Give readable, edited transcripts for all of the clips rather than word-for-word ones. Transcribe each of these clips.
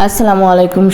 আসসালামু আলাইকুম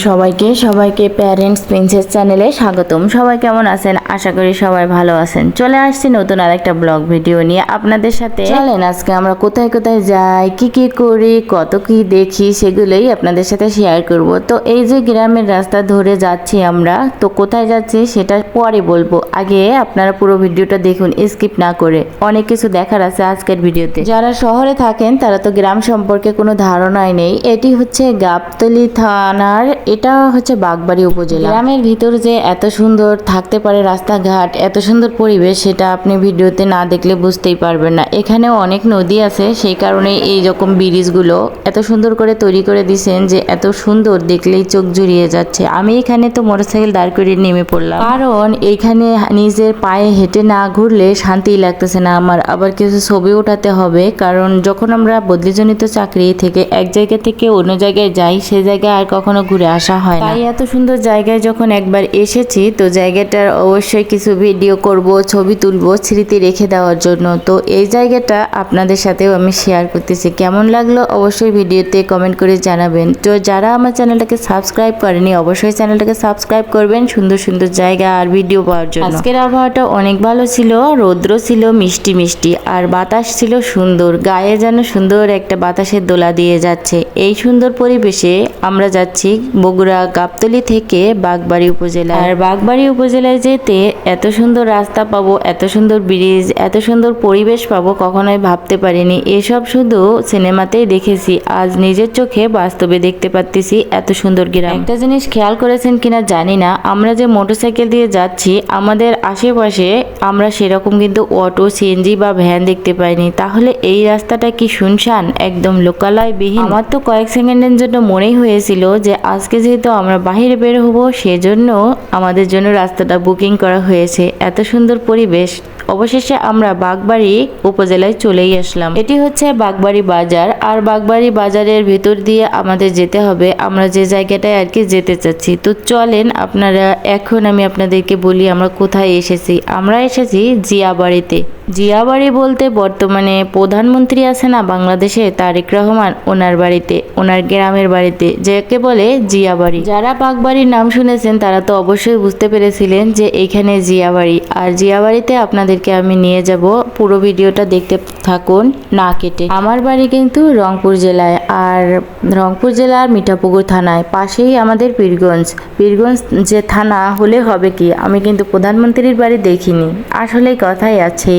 সবাইকে প্যারেন্টস প্রিন্সেস চ্যানেলে স্বাগতম। সবাই কেমন আছেন? আশা করি সবাই ভালো আছেন। চলে আসছি নতুন আরেকটা ব্লগ ভিডিও নিয়ে আপনাদের সাথে। চলেন আজকে আমরা কোথায় কোথায় যাই, কি কি করি, কত কি দেখি সেগুলোই আপনাদের সাথে শেয়ার করব। তো এই যে গ্রামের রাস্তা ধরে যাচ্ছি আমরা, তো কোথায় যাচ্ছি সেটা পরে বলবো। আগে আপনারা পুরো ভিডিওটা দেখুন স্কিপ না করে, অনেক কিছু দেখার আছে আজকের ভিডিওতে। যারা শহরে থাকেন তারা তো গ্রাম সম্পর্কে কোনো ধারণাই নেই। এটি হচ্ছে গাবতলী থানার, এটা হচ্ছে বাগবাড়ি উপজেলা। গ্রামের ভিতর যে এত সুন্দর থাকতে পারে রাস্তাঘাট, এত সুন্দর পরিবেশ, সেটা আপনি ভিডিওতে না দেখলে বুঝতেই পারবেন না। এখানেও অনেক নদী আছে, সেই কারণে এই রকম ব্রিজগুলো এত সুন্দর করে তৈরি করে দিয়েছেন যে এত সুন্দর, দেখলেই চোখ জুড়িয়ে যাচ্ছে। আমি এখানে তো মোটরসাইকেল দাঁড় করিয়ে নেমে পড়লাম, কারণ এখানে নিজের পায়ে হেঁটে না ঘুরলে শান্তি লাগতেছে না আমার। আবার কিছু ছবি ওঠাতে হবে, কারণ যখন আমরা বদলিজনিত চাকরি থেকে এক জায়গা থেকে অন্য জায়গায় যাই, সে জায়গায় আর কখনো ঘুরে আসা হয় না। তাই এত সুন্দর জায়গায় যখন একবার এসেছি, তো জায়গাটার অবশ্যই কিছু ভিডিও করব, ছবি তুলবো স্মৃতি রেখে দেওয়ার জন্য। তো এই জায়গাটা আপনাদের সাথেও আমি শেয়ার করতেছি। কেমন লাগলো অবশ্যই ভিডিওতে কমেন্ট করে জানাবেন। তো যারা আমার চ্যানেলটাকে সাবস্ক্রাইব করেনি, অবশ্যই চ্যানেলটাকে সাবস্ক্রাইব করবেন সুন্দর সুন্দর জায়গা আর ভিডিও পাওয়ার জন্য। আজকের আবহাওয়াটা অনেক ভালো ছিল, রৌদ্র ছিল মিষ্টি মিষ্টি, আর বাতাস ছিল সুন্দর, গায়ে যেন সুন্দর একটা বাতাসের দোলা দিয়ে যাচ্ছে। এই সুন্দর পরিবেশে আমরা যাচ্ছি বগুড়া গাবতলী থেকে বাগবাড়ি উপজেলা। আর বাগবাড়ি উপজেলায় যেতে এত সুন্দর রাস্তা পাবো, এত সুন্দর ব্রিজ, এত সুন্দর পরিবেশ পাবো কখনোই ভাবতে পারিনি। এসব শুধু সিনেমাতেই দেখেছি, আজ নিজের চোখে বাস্তবে দেখতে পাচ্ছি এত সুন্দর গ্রাম। একটা জিনিস খেয়াল করেছেন কিনা জানি না, আমরা যে মোটরসাইকেল দিয়ে যাচ্ছি আমাদের আশেপাশে আমরা সেরকম কিন্তু অটো, সিএনজি বা ভ্যান দেখতে পাইনি। তাহলে এই রাস্তাটা কি শুনশান, একদম লোকালয় বিহীন। আমার তো কয়েক সেকেন্ডের জন্য মনেই হয়েছিল যে আজকে যেহেতু আমরা বাহিরে বের হব, সেজন্য আমাদের জন্য রাস্তাটা বুকিং করা হয়েছে। এত সুন্দর পরিবেশ। অবশেষে আমরা বাগবাড়ি উপজেলায় চলেই আসলাম। এটি হচ্ছে বাগবাড়ি বাজার, আর বাগবাড়ি বাজারের ভেতর দিয়ে আমাদের যেতে হবে আমরা যে জায়গাটায় আর কি যেতে চাচ্ছি। তো চলেন আপনারা, এখন আমি আপনাদেরকে বলি আমরা কোথায় এসেছি। আমরা এসেছি জিয়াবাড়িতে। জিয়াবাড়ি বলতে বর্তমানে প্রধানমন্ত্রী আছে না বাংলাদেশে, তারেক রহমান, ওনার বাড়িতে, ওনার গ্রামের বাড়িতে, যাকে বলে জিয়াবাড়ি। যারা বাগবাড়ির নাম শুনেছেন তারা তো অবশ্যই বুঝতে পেরেছিলেন যে এইখানে জিয়াবাড়ি। আর জিয়াবাড়িতে আপনাদেরকে আমি নিয়ে যাব, পুরো ভিডিওটা দেখতে থাকুন না কেটে। আমার বাড়ি কিন্তু রংপুর জেলায়, আর রংপুর জেলার মিঠাপুকুর থানায়, পাশেই আমাদের পীরগঞ্জ। পীরগঞ্জ যে থানা হলে হবে কি, আমি কিন্তু প্রধানমন্ত্রীর বাড়ি দেখিনি। আসলে কথাই আছে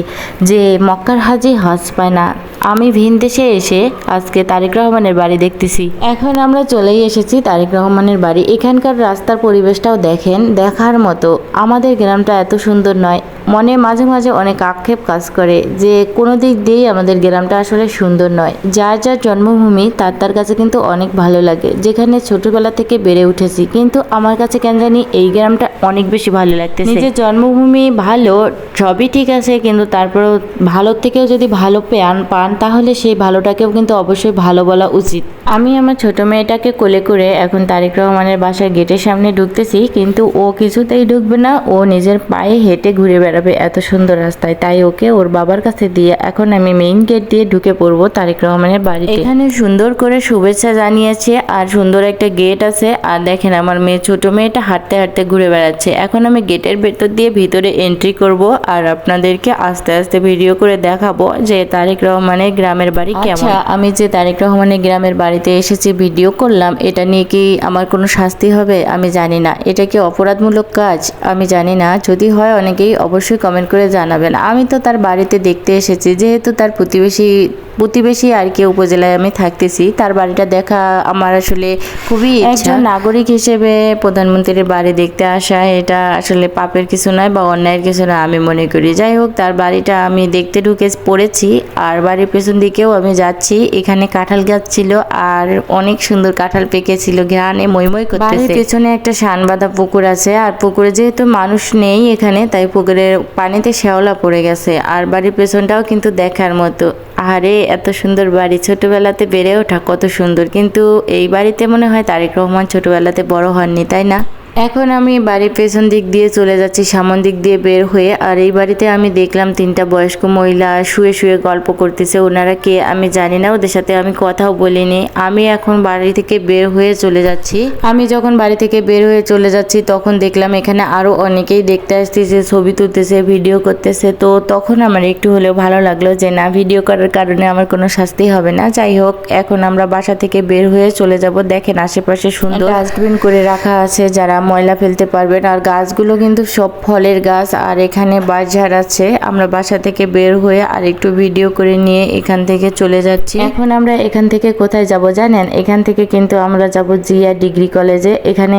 যে মক্কার হাজি হজ পায় না। আমি ভিন দেশে এসে আজকে তারেক রহমানের বাড়ি দেখতেছি। এখন আমরা চলেই এসেছি তারেক রহমানের বাড়ি। এখানকার রাস্তার পরিবেশটাও দেখেন, দেখার মতো। আমাদের গ্রামটা এত সুন্দর নয়, মনে মাঝে মাঝে অনেক আক্ষেপ কাজ করে যে কোনো দিক দিয়েই আমাদের গ্রামটা আসলে সুন্দর নয়। যার যার জন্মভূমি তার তার কাছে কিন্তু অনেক ভালো লাগে, যেখানে ছোটবেলা থেকে বেড়ে উঠেছি। কিন্তু আমার কাছে কেন জানি এই গ্রামটা অনেক বেশি ভালো লাগতেছে। নিজের জন্মভূমি ভালো, সবই ঠিক আছে, কিন্তু তারপরেও ভালোর থেকেও যদি ভালো পান তাহলে সেই ভালোটাকেও কিন্তু অবশ্যই ভালো বলা উচিত। আমি আমার ছোট মেয়েটাকে কোলে করে এখন তারেক রহমানের বাসার গেটের সামনে ঢুকতেছি, কিন্তু ও কিছুতেই ঢুকবে না। ও নিজের পায়ে হেঁটে ঘুরে বেড়াবে এত সুন্দর রাস্তায়। তাই ওকে ওর বাবার কাছে দিয়ে এখন আমি মেইন গেট দিয়ে ঢুকে পড়বো তারেক রহমানের বাড়িতে। এখানে সুন্দর করে শুভেচ্ছা জানিয়েছে, আর সুন্দর একটা গেট আছে। আর দেখেন আমার ছোট মেয়েটা হাঁটতে হাঁটতে ঘুরে বেড়াচ্ছে। এখন আমি গেটের ভেতর দিয়ে ভিতরে এন্ট্রি করব, আর আপনাদেরকে আস্তে আস্তে ভিডিও করে দেখাবো যে তারেক রহমানের গ্রামের বাড়ি কেমন। আমি যে তারেক রহমানের গ্রামের বাড়িতে এসেছি, ভিডিও করলাম, এটা নিয়ে কি আমার কোনো শাস্তি হবে আমি জানি না। এটা কি অপরাধমূলক কাজ আমি জানি না। যদি হয় অনেকেই অবশ্যই কমেন্ট করে জানাবেন। আমি তো তার বাড়িতে দেখতে এসেছি, যেহেতু তার প্রতিবেশী আর কি উপজেলায় আমি থাকতেছি, তার বাড়িটা দেখা আমার আসলে খুবই একজন নাগরিক হিসেবে প্রধানমন্ত্রীর বাড়ি দেখতে আসা, এটা আসলে পাপের কিছু নয় বা অন্যায়ের কিছু নয় আমি মনে করি। যাই হোক, তার বাড়িটা আমি দেখতে ঢুকে পড়েছি, আর বাড়ির পেছন দিকেও আমি যাচ্ছি। এখানে কাঁঠাল গাছ ছিল, আর অনেক সুন্দর কাঁঠাল পেকেছিল, ঘ্রাণে মইমই করতেছে। বাড়ির পেছনে একটা শানবাঁধা পুকুর আছে, আর পুকুরে যেহেতু মানুষ নেই এখানে, তাই পুকুরের পানিতে শ্যাওলা পড়ে গেছে। আর বাড়ির পেছনটাও কিন্তু দেখার মতো। আরে এত সুন্দর বাড়ি, ছোটবেলাতে বেড়ে ওঠা কত সুন্দর। কিন্তু এই বাড়িতে মনে হয় তারেক রহমান ছোটবেলাতে বড় হননি, তাই না? এখন আমি বাড়ির পেছন দিক দিয়ে চলে যাচ্ছি, সামন দিক দিয়ে বের হয়ে। আর এই বাড়িতে আমি দেখলাম 3টা বয়স্ক মহিলা শুয়ে শুয়ে গল্প করতেছে। ওনারা কে আমি জানি না, ওদের সাথে আমি কথাও বলিনি। আমি এখন বাড়ি থেকে বের হয়ে চলে যাচ্ছি। আমি যখন বাড়ি থেকে বের হয়ে চলে যাচ্ছি তখন দেখলাম এখানে আরো অনেকেই দেখতে আসতেছে, ছবি তুলতেছে, ভিডিও করতেছে। তো তখন আমার একটু হলেও ভালো লাগলো যে না, ভিডিও করার কারণে আমার কোনো শাস্তি হবে না। যাই হোক, এখন আমরা বাসা থেকে বের হয়ে চলে যাব। দেখেন আশেপাশে সুন্দর ডাস্টবিন করে রাখা আছে, যারা ময়লা ফেলতে পারবেন। আর গাছগুলো কিন্তু সব ফলের গাছ। আর এখানে বাঁশঝাড় আছে। আমরা বাসা থেকে বের হয়ে আর একটু ভিডিও করে নিয়ে এখান থেকে চলে যাচ্ছি। এখন আমরা এখান থেকে কোথায় যাব জানেন? এখান থেকে কিন্তু আমরা যাব জিয়া ডিগ্রি কলেজে। এখানে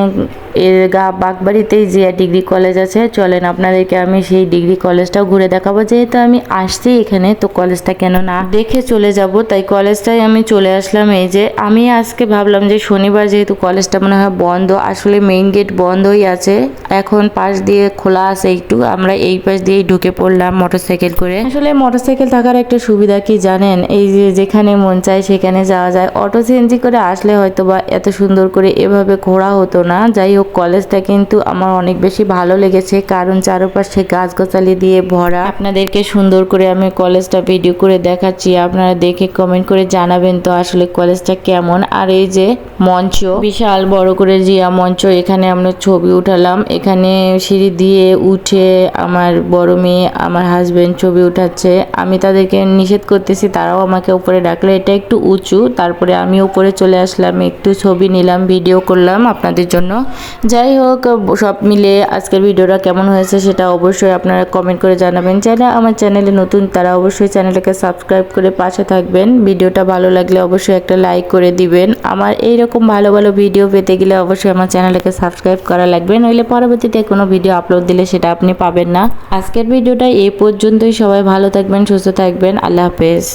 এর বাগবাড়িতেই জিয়া ডিগ্রি কলেজ আছে। চলেন আপনাদেরকে আমি সেই ডিগ্রি কলেজটাও ঘুরে দেখাবো। যেহেতু আমি আসছি এখানে, তো কলেজটা কেন না দেখে চলে যাব, তাই কলেজটাই আমি চলে আসলাম। এই যে আমি আজকে ভাবলাম যে শনিবার যেহেতু কলেজটা মনে হয় বন্ধ, আসলে মেইন গেট বন্ধই আছে। এখন পাশ দিয়ে খোলা আছে একটু, আমরা এই পাশ দিয়েই ঢুকে পড়লাম মোটরসাইকেল করে। আসলে মোটরসাইকেল থাকার একটা সুবিধা কি জানেন? এই যে যেখানে মন চায় সেখানে যাওয়া যায়। অটো সিএনজি করে আসলে হয়তো বা এত সুন্দর করে এভাবে ঘোরা হতো না। যাই হোক, কলেজটা কিন্তু আমার অনেক বেশি ভালো লেগেছে, কারণ চারপাশে গাছগাছালি দিয়ে ভরা। আপনাদেরকে সুন্দর করে আমি কলেজটা ভিডিও করে দেখাচ্ছি, আপনারা দেখে কমেন্ট করে জানাবেন তো আসলে কলেজটা কেমন। আর এই যে মঞ্চ, বিশাল বড় করে জিয়া মঞ্চ, এখানে আমরা ছবি উঠালাম। এখানে সিঁড়ি দিয়ে উঠে আমার বড় মেয়ে, আমার হাজবেন্ড ছবি উঠাচ্ছে। আমি তাদেরকে নিষেধ করতেছি, তারাও আমাকে উপরে ডাকলো। এটা একটু উঁচু, তারপরে আমি উপরে চলে আসলাম, একটু ছবি নিলাম, ভিডিও করলাম আপনাদের জন্য। যাই হোক, সব মিলে আজকের ভিডিওটা কেমন হয়েছে সেটা অবশ্যই আপনারা কমেন্ট করে জানাবেন। যারা আমার চ্যানেলে নতুন তারা অবশ্যই চ্যানেলটাকে সাবস্ক্রাইব করে পাশে থাকবেন। ভিডিওটা ভালো লাগলে অবশ্যই একটা লাইক করে দিবেন। আমার এইরকম ভালো ভালো ভিডিও পেতে গেলে অবশ্যই আমার চ্যানেলটাকে সাবস্ক্রাইব করা লাগবে, নইলে পরবর্তীতে কোনো ভিডিও আপলোড দিলে সেটা আপনি পাবেন না। আজকের ভিডিওটা এই পর্যন্তই। সবাই ভালো থাকবেন, সুস্থ থাকবেন। আল্লাহ হাফেজ।